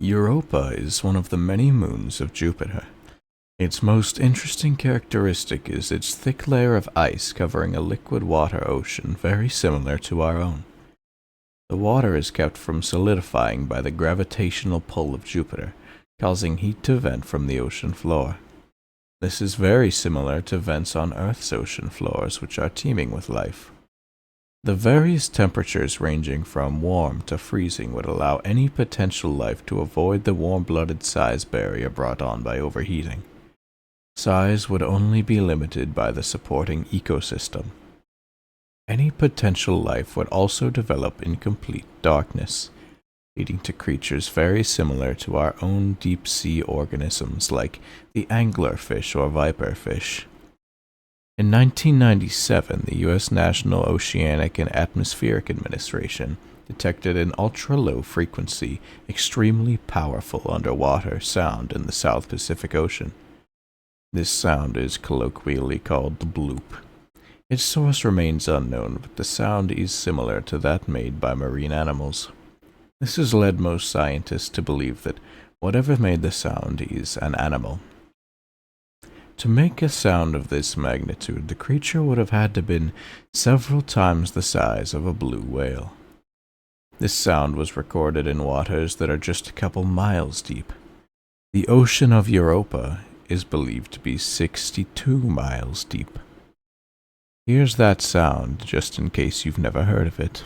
Europa is one of the many moons of Jupiter. Its most interesting characteristic is its thick layer of ice covering a liquid water ocean very similar to our own. The water is kept from solidifying by the gravitational pull of Jupiter, causing heat to vent from the ocean floor. This is very similar to vents on Earth's ocean floors, which are teeming with life. The various temperatures ranging from warm to freezing would allow any potential life to avoid the warm-blooded size barrier brought on by overheating. Size would only be limited by the supporting ecosystem. Any potential life would also develop in complete darkness, leading to creatures very similar to our own deep-sea organisms like the anglerfish or viperfish. In 1997, the U.S. National Oceanic and Atmospheric Administration detected an ultra-low frequency, extremely powerful underwater sound in the South Pacific Ocean. This sound is colloquially called the bloop. Its source remains unknown, but the sound is similar to that made by marine animals. This has led most scientists to believe that whatever made the sound is an animal. To make a sound of this magnitude, the creature would have had to have been several times the size of a blue whale. This sound was recorded in waters that are just a couple miles deep. The ocean of Europa is believed to be 62 miles deep. Here's that sound, just in case you've never heard of it.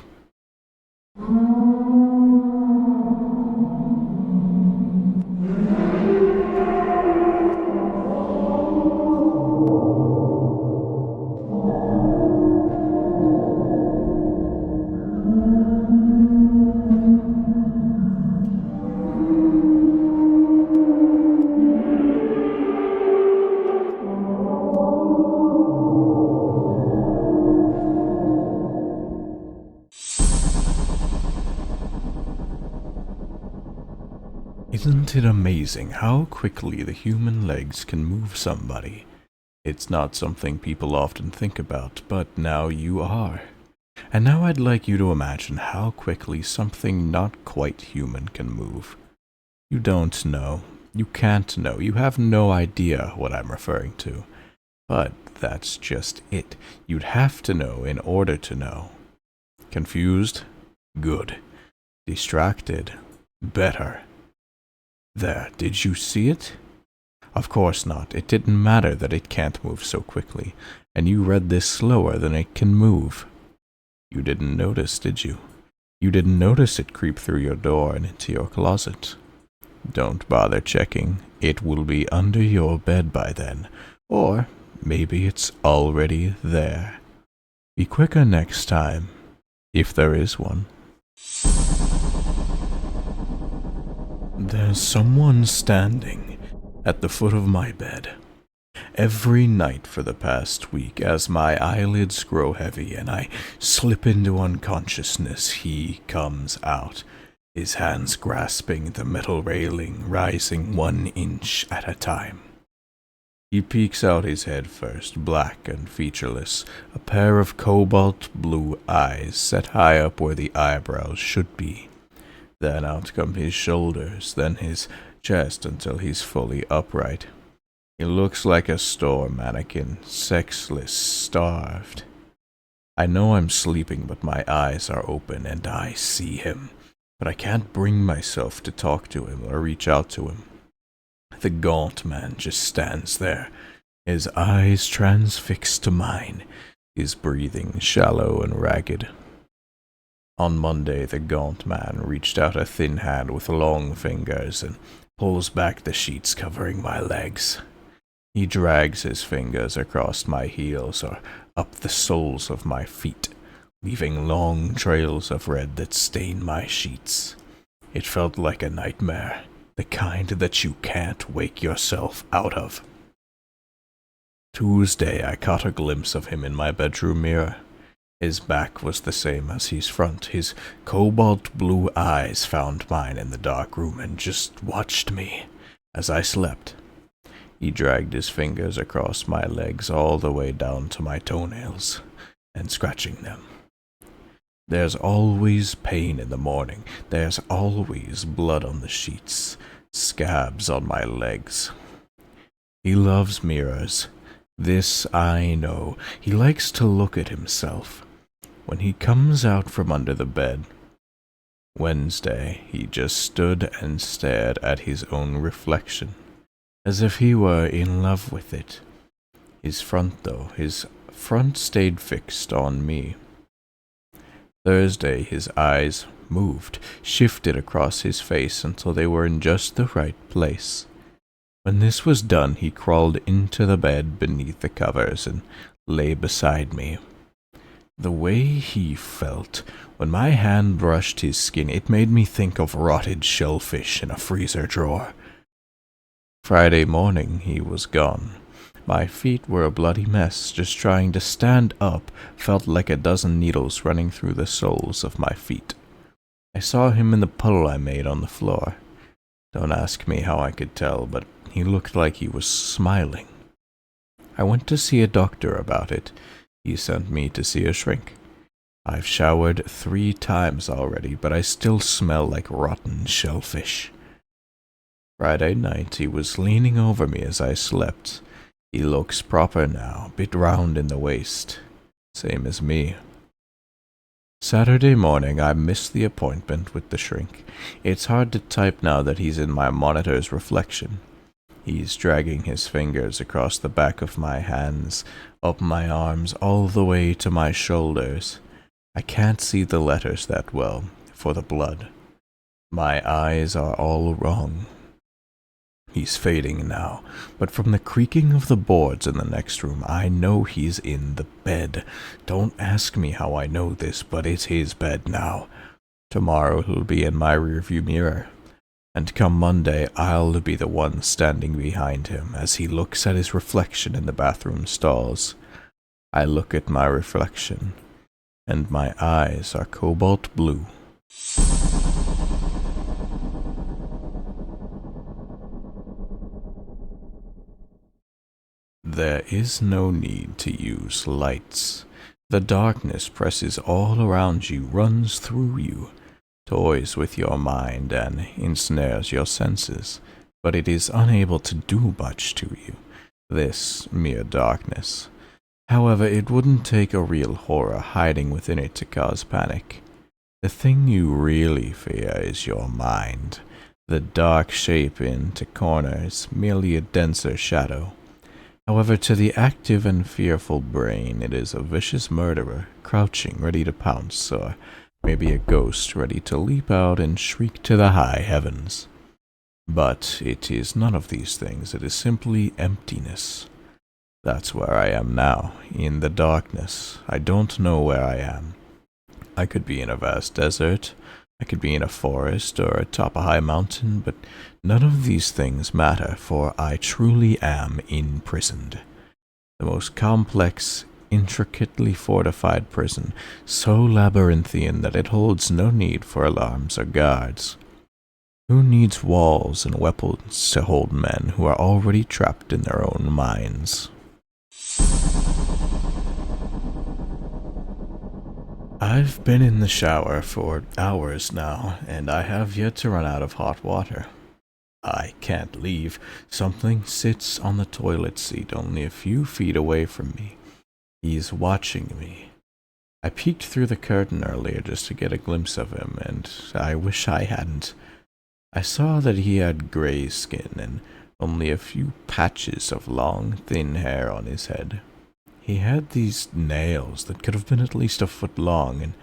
Isn't it amazing how quickly the human legs can move somebody? It's not something people often think about, but now you are. And now I'd like you to imagine how quickly something not quite human can move. You don't know. You can't know. You have no idea what I'm referring to. But that's just it. You'd have to know in order to know. Confused? Good. Distracted? Better. There, did you see it? Of course not. It didn't matter that it can't move so quickly, and you read this slower than it can move. You didn't notice, did you? You didn't notice it creep through your door and into your closet. Don't bother checking. It will be under your bed by then, or maybe it's already there. Be quicker next time, if there is one. There's someone standing at the foot of my bed. Every night for the past week, as my eyelids grow heavy and I slip into unconsciousness, he comes out, his hands grasping the metal railing, rising 1 inch at a time. He peeks out his head first, black and featureless, a pair of cobalt blue eyes set high up where the eyebrows should be. Then out come his shoulders, then his chest until he's fully upright. He looks like a store mannequin, sexless, starved. I know I'm sleeping, but my eyes are open and I see him, but I can't bring myself to talk to him or reach out to him. The gaunt man just stands there, his eyes transfixed to mine, his breathing shallow and ragged. On Monday, the gaunt man reached out a thin hand with long fingers and pulls back the sheets covering my legs. He drags his fingers across my heels or up the soles of my feet, leaving long trails of red that stain my sheets. It felt like a nightmare, the kind that you can't wake yourself out of. Tuesday, I caught a glimpse of him in my bedroom mirror. His back was the same as his front. His cobalt blue eyes found mine in the dark room and just watched me as I slept. He dragged his fingers across my legs all the way down to my toenails and scratching them. There's always pain in the morning. There's always blood on the sheets, scabs on my legs. He loves mirrors. This I know. He likes to look at himself. When he comes out from under the bed, Wednesday, he just stood and stared at his own reflection, as if he were in love with it. His front stayed fixed on me. Thursday, his eyes moved, shifted across his face until they were in just the right place. When this was done, he crawled into the bed beneath the covers and lay beside me. The way he felt when my hand brushed his skin, it made me think of rotted shellfish in a freezer drawer. Friday morning, he was gone. My feet were a bloody mess. Just trying to stand up felt like a dozen needles running through the soles of my feet. I saw him in the puddle I made on the floor. Don't ask me how I could tell, but he looked like he was smiling. I went to see a doctor about it. He sent me to see a shrink. I've showered 3 times already, but I still smell like rotten shellfish. Friday night, he was leaning over me as I slept. He looks proper now, bit round in the waist. Same as me. Saturday morning, I missed the appointment with the shrink. It's hard to type now that he's in my monitor's reflection. He's dragging his fingers across the back of my hands, up my arms, all the way to my shoulders. I can't see the letters that well, for the blood. My eyes are all wrong. He's fading now, but from the creaking of the boards in the next room, I know he's in the bed. Don't ask me how I know this, but it's his bed now. Tomorrow he'll be in my rearview mirror, and come Monday I'll be the one standing behind him as he looks at his reflection in the bathroom stalls. I look at my reflection, and my eyes are cobalt blue. There is no need to use lights. The darkness presses all around you, runs through you, toys with your mind and ensnares your senses, but it is unable to do much to you, this mere darkness. However, it wouldn't take a real horror hiding within it to cause panic. The thing you really fear is your mind. The dark shape into corners, merely a denser shadow. However, to the active and fearful brain, it is a vicious murderer, crouching, ready to pounce, or maybe a ghost ready to leap out and shriek to the high heavens. But it is none of these things, it is simply emptiness. That's where I am now, in the darkness. I don't know where I am. I could be in a vast desert, I could be in a forest or atop a high mountain, but none of these things matter, for I truly am imprisoned. The most complex, intricately fortified prison, so labyrinthian that it holds no need for alarms or guards. Who needs walls and weapons to hold men who are already trapped in their own minds? I've been in the shower for hours now, and I have yet to run out of hot water. I can't leave. Something sits on the toilet seat only a few feet away from me. He's watching me. I peeked through the curtain earlier just to get a glimpse of him, and I wish I hadn't. I saw that he had gray skin and only a few patches of long, thin hair on his head. He had these nails that could have been at least a foot long, and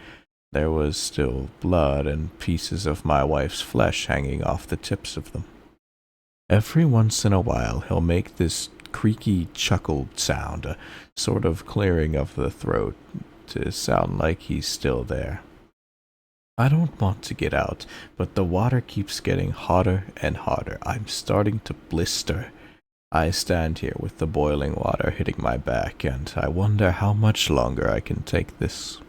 there was still blood and pieces of my wife's flesh hanging off the tips of them. Every once in a while he'll make this creaky chuckle sound, a sort of clearing of the throat, to sound like he's still there. I don't want to get out, but the water keeps getting hotter and hotter. I'm starting to blister. I stand here with the boiling water hitting my back, and I wonder how much longer I can take this.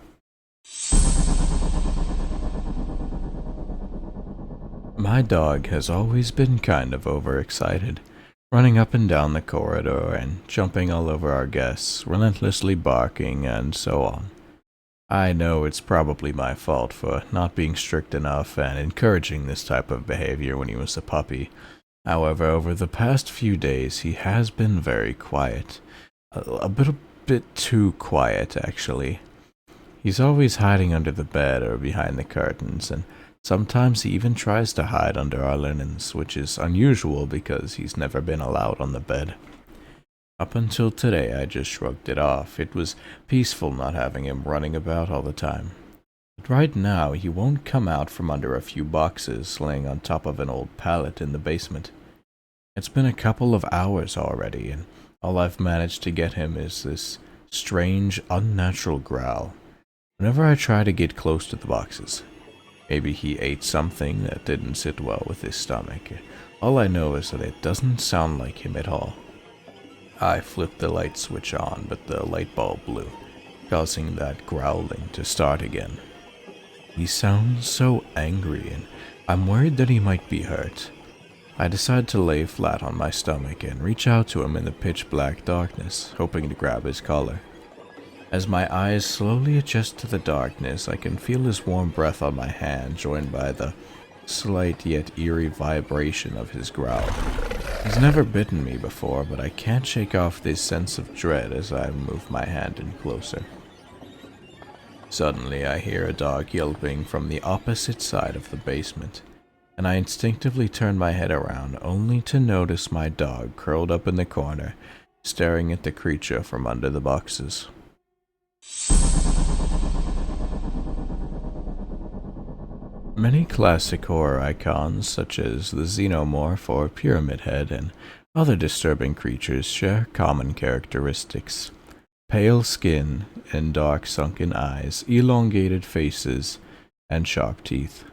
My dog has always been kind of overexcited, running up and down the corridor and jumping all over our guests, relentlessly barking, and so on. I know it's probably my fault for not being strict enough and encouraging this type of behavior when he was a puppy. However, over the past few days, he has been very quiet. A bit too quiet, actually. He's always hiding under the bed or behind the curtains, and sometimes he even tries to hide under our linens, which is unusual because he's never been allowed on the bed. Up until today, I just shrugged it off. It was peaceful not having him running about all the time. But right now, he won't come out from under a few boxes laying on top of an old pallet in the basement. It's been a couple of hours already, and all I've managed to get him is this strange, unnatural growl whenever I try to get close to the boxes. Maybe he ate something that didn't sit well with his stomach. All I know is that it doesn't sound like him at all. I flipped the light switch on, but the light bulb blew, causing that growling to start again. He sounds so angry, and I'm worried that he might be hurt. I decide to lay flat on my stomach and reach out to him in the pitch-black darkness, hoping to grab his collar. As my eyes slowly adjust to the darkness, I can feel his warm breath on my hand, joined by the slight yet eerie vibration of his growl. He's never bitten me before, but I can't shake off this sense of dread as I move my hand in closer. Suddenly, I hear a dog yelping from the opposite side of the basement, and I instinctively turn my head around, only to notice my dog curled up in the corner, staring at the creature from under the boxes. Many classic horror icons, such as the xenomorph or pyramid head and other disturbing creatures, share common characteristics. Pale skin and dark sunken eyes, elongated faces, and sharp teeth.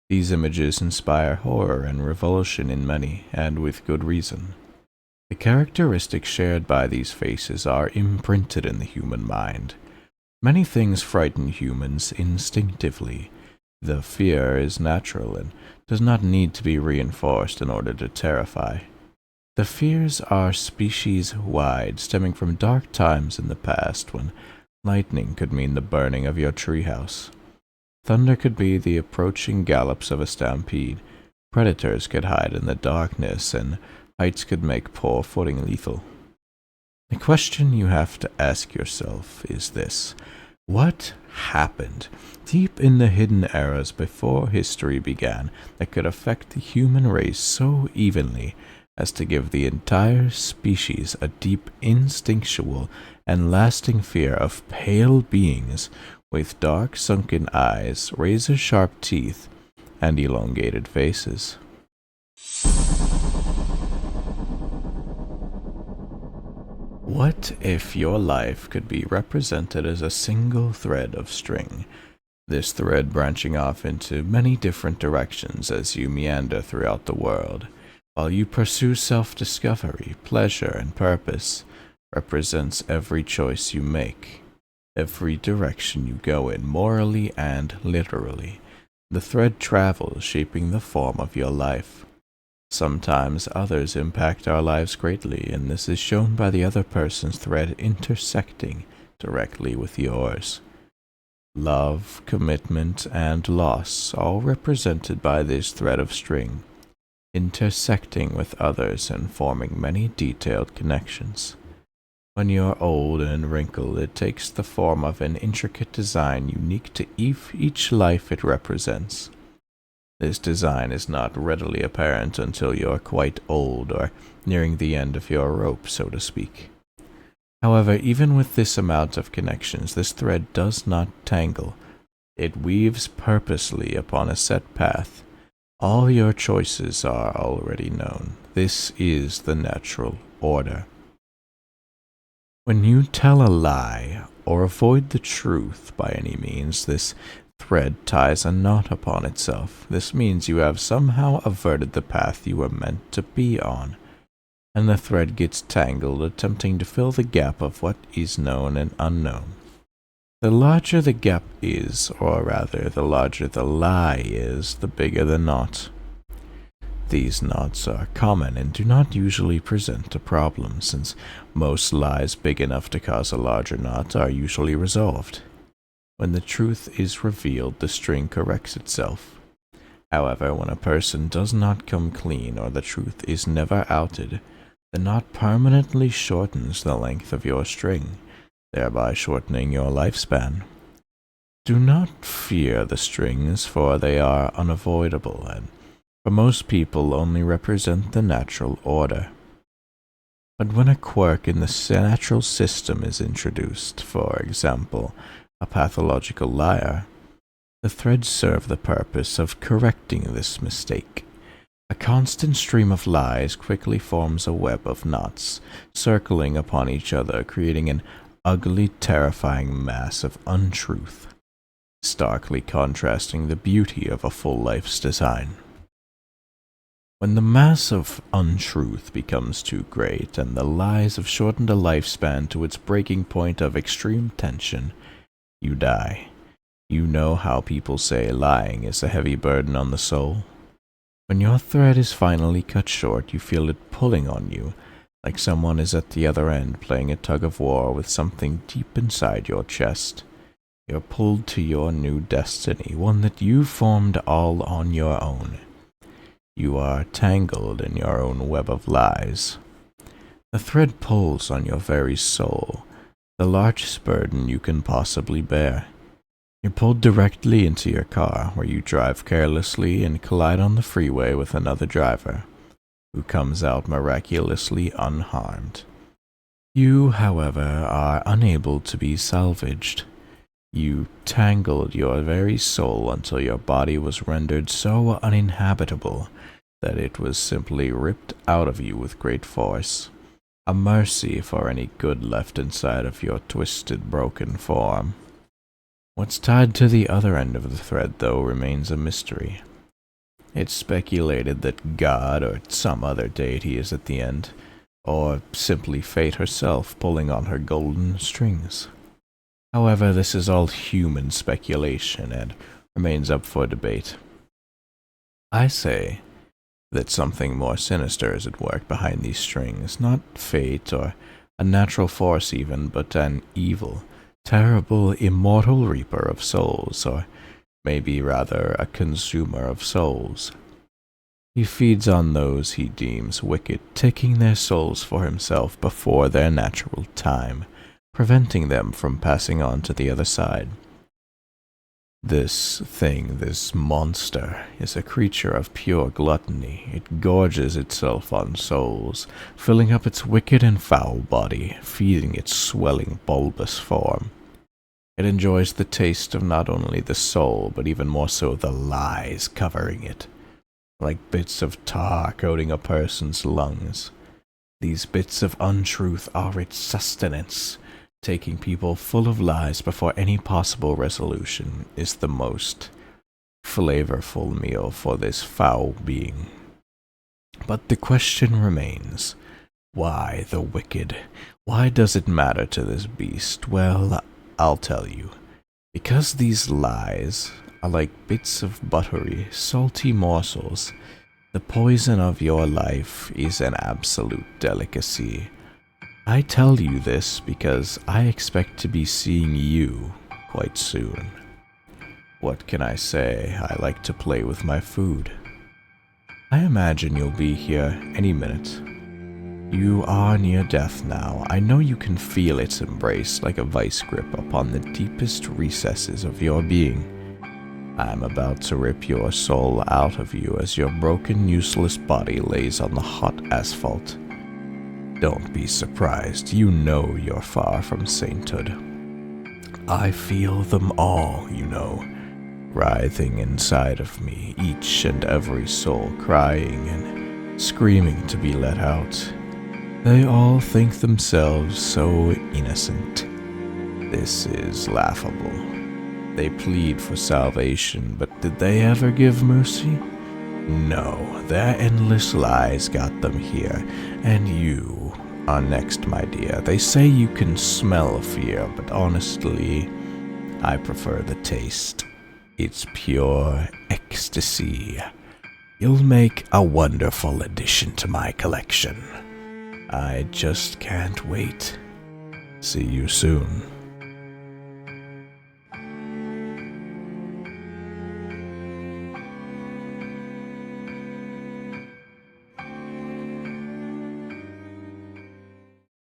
These images inspire horror and revulsion in many, and with good reason. The characteristics shared by these faces are imprinted in the human mind. Many things frighten humans instinctively. The fear is natural and does not need to be reinforced in order to terrify. The fears are species-wide, stemming from dark times in the past when lightning could mean the burning of your treehouse. Thunder could be the approaching gallops of a stampede. Predators could hide in the darkness, and heights could make poor footing lethal. The question you have to ask yourself is this: what happened deep in the hidden eras before history began that could affect the human race so evenly as to give the entire species a deep instinctual and lasting fear of pale beings with dark sunken eyes, razor-sharp teeth, and elongated faces? What if your life could be represented as a single thread of string, this thread branching off into many different directions as you meander throughout the world, while you pursue self-discovery, pleasure, and purpose, represents every choice you make, every direction you go in, morally and literally. The thread travels, shaping the form of your life. Sometimes others impact our lives greatly, and this is shown by the other person's thread intersecting directly with yours. Love, commitment, and loss, all represented by this thread of string, intersecting with others and forming many detailed connections. When you're old and wrinkled, it takes the form of an intricate design unique to each life it represents. This design is not readily apparent until you're quite old or nearing the end of your rope, so to speak. However, even with this amount of connections, this thread does not tangle. It weaves purposely upon a set path. All your choices are already known. This is the natural order. When you tell a lie or avoid the truth by any means, this thread ties a knot upon itself. This means you have somehow averted the path you were meant to be on, and the thread gets tangled, attempting to fill the gap of what is known and unknown. The larger the gap is, or rather, the larger the lie is, the bigger the knot. These knots are common and do not usually present a problem, since most lies big enough to cause a larger knot are usually resolved. When the truth is revealed, the string corrects itself. However, when a person does not come clean or the truth is never outed, the knot permanently shortens the length of your string, thereby shortening your lifespan. Do not fear the strings, for they are unavoidable, and for most people only represent the natural order. But when a quirk in the natural system is introduced, for example, a pathological liar, the threads serve the purpose of correcting this mistake. A constant stream of lies quickly forms a web of knots, circling upon each other, creating an ugly, terrifying mass of untruth, starkly contrasting the beauty of a full life's design. When the mass of untruth becomes too great, and the lies have shortened a lifespan to its breaking point of extreme tension, you die. You know how people say lying is a heavy burden on the soul. When your thread is finally cut short, you feel it pulling on you, like someone is at the other end playing a tug-of-war with something deep inside your chest. You're pulled to your new destiny, one that you formed all on your own. You are tangled in your own web of lies. The thread pulls on your very soul, the largest burden you can possibly bear. You're pulled directly into your car, where you drive carelessly and collide on the freeway with another driver, who comes out miraculously unharmed. You, however, are unable to be salvaged. You tangled your very soul until your body was rendered so uninhabitable that it was simply ripped out of you with great force, a mercy for any good left inside of your twisted, broken form. What's tied to the other end of the thread, though, remains a mystery. It's speculated that God or some other deity is at the end, or simply fate herself pulling on her golden strings. However, this is all human speculation and remains up for debate. I say that something more sinister is at work behind these strings, not fate or a natural force even, but an evil, terrible, immortal reaper of souls, or maybe rather a consumer of souls. He feeds on those he deems wicked, taking their souls for himself before their natural time, preventing them from passing on to the other side. This thing, this monster, is a creature of pure gluttony. It gorges itself on souls, filling up its wicked and foul body, feeding its swelling bulbous form. It enjoys the taste of not only the soul, but even more so the lies covering it, like bits of tar coating a person's lungs. These bits of untruth are its sustenance. Taking people full of lies before any possible resolution is the most flavorful meal for this foul being. But the question remains, why the wicked? Why does it matter to this beast? Well, I'll tell you. Because these lies are like bits of buttery, salty morsels. The poison of your life is an absolute delicacy. I tell you this because I expect to be seeing you quite soon. What can I say? I like to play with my food. I imagine you'll be here any minute. You are near death now. I know you can feel its embrace like a vice grip upon the deepest recesses of your being. I'm about to rip your soul out of you as your broken, useless body lays on the hot asphalt. Don't be surprised, you know you're far from sainthood. I feel them all, you know, writhing inside of me, each and every soul crying and screaming to be let out. They all think themselves so innocent. This is laughable. They plead for salvation, but did they ever give mercy? No, their endless lies got them here, and you are next, my dear. They say you can smell fear, but honestly, I prefer the taste. It's pure ecstasy. You'll make a wonderful addition to my collection. I just can't wait. See you soon.